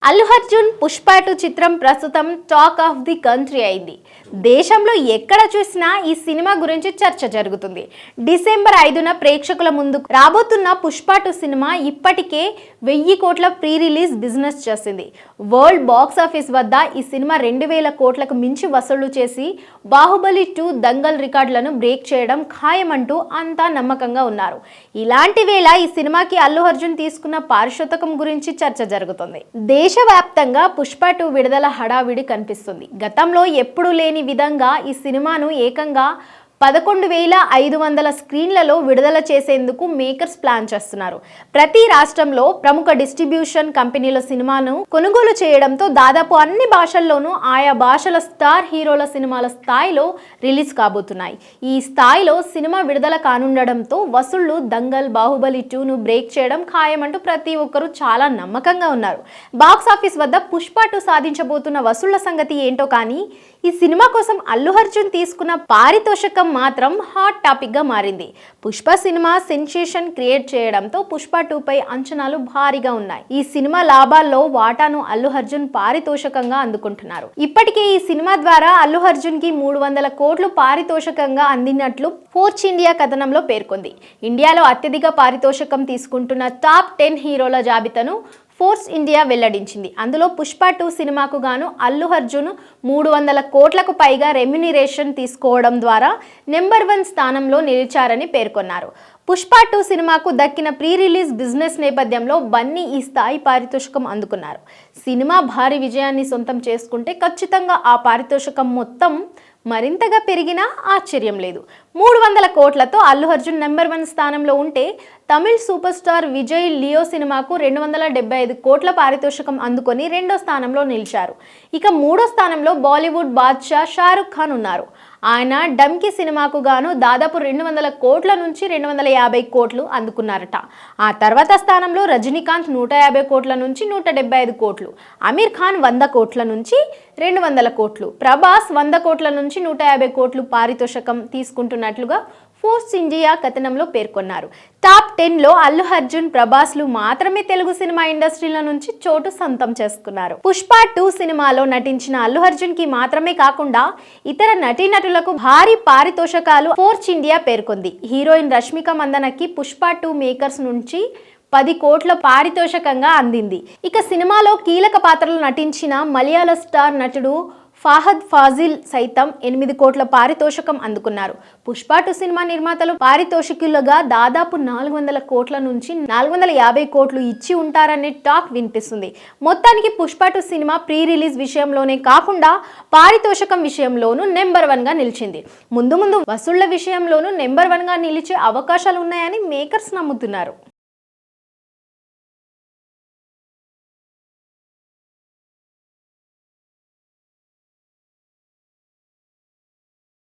అల్లు అర్జున్ పుష్ప 2 చిత్రం ప్రస్తుతం talk of the country అయింది. దేశంలో ఎక్కడ చూసినా ఈ సినిమా గురించి చర్చ జరుగుతుంది. డిసెంబర్ 5న ప్రేక్షకుల ముందు రాబోతున్న పుష్ప 2 సినిమా ఇప్పటికే 1000 కోట్ల ప్రీ రిలీజ్ బిజినెస్ చేసింది. వరల్డ్ బాక్స్ ఆఫీస్ వద్ద ఈ సినిమా 2000 కోట్లకు మించి వసూళ్లు చేసి బాహుబలి 2 దంగల్ రికార్డులను బ్రేక్ చేయడం ఖాయమంటూ అంతా నమ్మకంగా ఉన్నారు. ఇలాంటి వేళ ఈ సినిమాకి అల్లు అర్జున్ తీసుకున్న పారితోషికం గురించి చర్చ జరుగుతుంది. దేశవ్యాప్తంగా పుష్ప 2 విడుదల హడావిడి కనిపిస్తుంది. గతంలో ఎప్పుడూ లేని విధంగా ఈ సినిమాను ఏకంగా 11,500 స్క్రీన్లలో విడుదల చేసేందుకు మేకర్స్ ప్లాన్ చేస్తున్నారు. ప్రతి రాష్ట్రంలో ప్రముఖ డిస్ట్రిబ్యూషన్ కంపెనీల సినిమాను కొనుగోలు చేయడంతో దాదాపు అన్ని భాషల్లోనూ ఆయా భాషల స్టార్ హీరోల సినిమాల స్థాయిలో రిలీజ్ కాబోతున్నాయి. ఈ స్థాయిలో సినిమా విడుదల కానుండడంతో వసూళ్లు దంగల్, బాహుబలి 2ను బ్రేక్ చేయడం ఖాయమంటూ ప్రతి ఒక్కరూ చాలా నమ్మకంగా ఉన్నారు. బాక్స్ ఆఫీస్ వద్ద పుష్ప 2 సాధించబోతున్న వసూళ్ల సంగతి ఏంటో కానీ ఈ సినిమా కోసం అల్లు అర్జున్ తీసుకున్న పారితోషికం మాత్రం హాట్ టాపిక్ గా మారింది. పుష్ప సినిమా సెన్సేషన్ క్రియేట్ చేయడంతో పుష్ప 2 పై అంచనాలు భారీగా ఉన్నాయి. ఈ సినిమా లాభాల్లో వాటాను అల్లు అర్జున్ పారితోషికంగా అందుకుంటున్నారు. ఇప్పటికే ఈ సినిమా ద్వారా అల్లు అర్జున్ కి 300 కోట్లు పారితోషికంగా అందినట్లు ఫోర్బ్స్ ఇండియా కథనంలో పేర్కొంది. ఇండియాలో అత్యధిక పారితోషికం తీసుకుంటున్న టాప్ 10 హీరోల జాబితాను ఫోర్బ్స్ ఇండియా వెల్లడించింది. అందులో పుష్ప 2 సినిమాకు గాను అల్లు అర్జున్ 300 కోట్లకు పైగా రెమ్యునరేషన్ తీసుకోవడం ద్వారా నెంబర్ 1 స్థానంలో నిలిచారని పేర్కొన్నారు. పుష్ప 2 సినిమాకు దక్కిన ప్రీ రిలీజ్ బిజినెస్ నేపథ్యంలో బన్నీ ఈ స్థాయి పారితోషికం అందుకున్నారు. సినిమా భారీ విజయాన్ని సొంతం చేసుకుంటే ఖచ్చితంగా ఆ పారితోషికం మొత్తం మరింతగా పెరిగినా ఆశ్చర్యం లేదు. 300 కోట్లతో అల్లు అర్జున్ నెంబర్ 1 స్థానంలో ఉంటే Tamil super star Vijay Leo సినిమాకు 275 కోట్ల పారితోషికం అందుకొని 2వ స్థానంలో నిలిచారు. ఇక 3వ స్థానంలో బాలీవుడ్ బాద్షా షారుఖ్ ఖాన్ ఉన్నారు. ఆయన డమ్కి సినిమాకు గాను దాదాపు 200 కోట్ల నుంచి 250 కోట్లు అందుకున్నారట. ఆ తర్వాత స్థానంలో రజనీకాంత్ 150 కోట్ల నుంచి 175 కోట్లు, అమీర్ ఖాన్ 100 కోట్ల నుంచి 200 కోట్లు, ప్రభాస్ 100 కోట్ల నుంచి 150 కోట్లు పారితోషికం తీసుకుంటున్నట్లుగా ఫోర్బ్స్ ఇండియా కథనంలో పేర్కొన్నారు. టాప్ 10లో అల్లు అర్జున్, ప్రభాస్లు మాత్రమే తెలుగు సినిమా ఇండస్ట్రీల నుంచి చోటు సొంతం చేసుకున్నారు. పుష్ప 2 సినిమాలో నటించిన అల్లు అర్జున్ కి మాత్రమే కాకుండా ఇతర నటీనటులకు భారీ పారితోషికాలు ఫోర్బ్స్ ఇండియా పేర్కొంది. హీరోయిన్ రష్మిక మందనకి పుష్ప 2 మేకర్స్ నుంచి 10 కోట్ల పారితోషికంగా అందింది. ఇక సినిమాలో కీలక పాత్రలు నటించిన మలయాళ స్టార్ నటుడు ఫహద్ ఫాజిల్ సైతం 8 కోట్ల పారితోషికం అందుకున్నారు. పుష్ప 2 సినిమా నిర్మాతలు పారితోషికులుగా దాదాపు 400 కోట్ల నుంచి 450 కోట్లు ఇచ్చి ఉంటారనే టాక్ వినిపిస్తుంది. మొత్తానికి పుష్ప 2 సినిమా ప్రీ రిలీజ్ విషయంలోనే కాకుండా పారితోషికం విషయంలోనూ నెంబర్ 1గా నిలిచింది. ముందు వసూళ్ల విషయంలోనూ నెంబర్ 1గా నిలిచే అవకాశాలు ఉన్నాయని మేకర్స్ నమ్ముతున్నారు.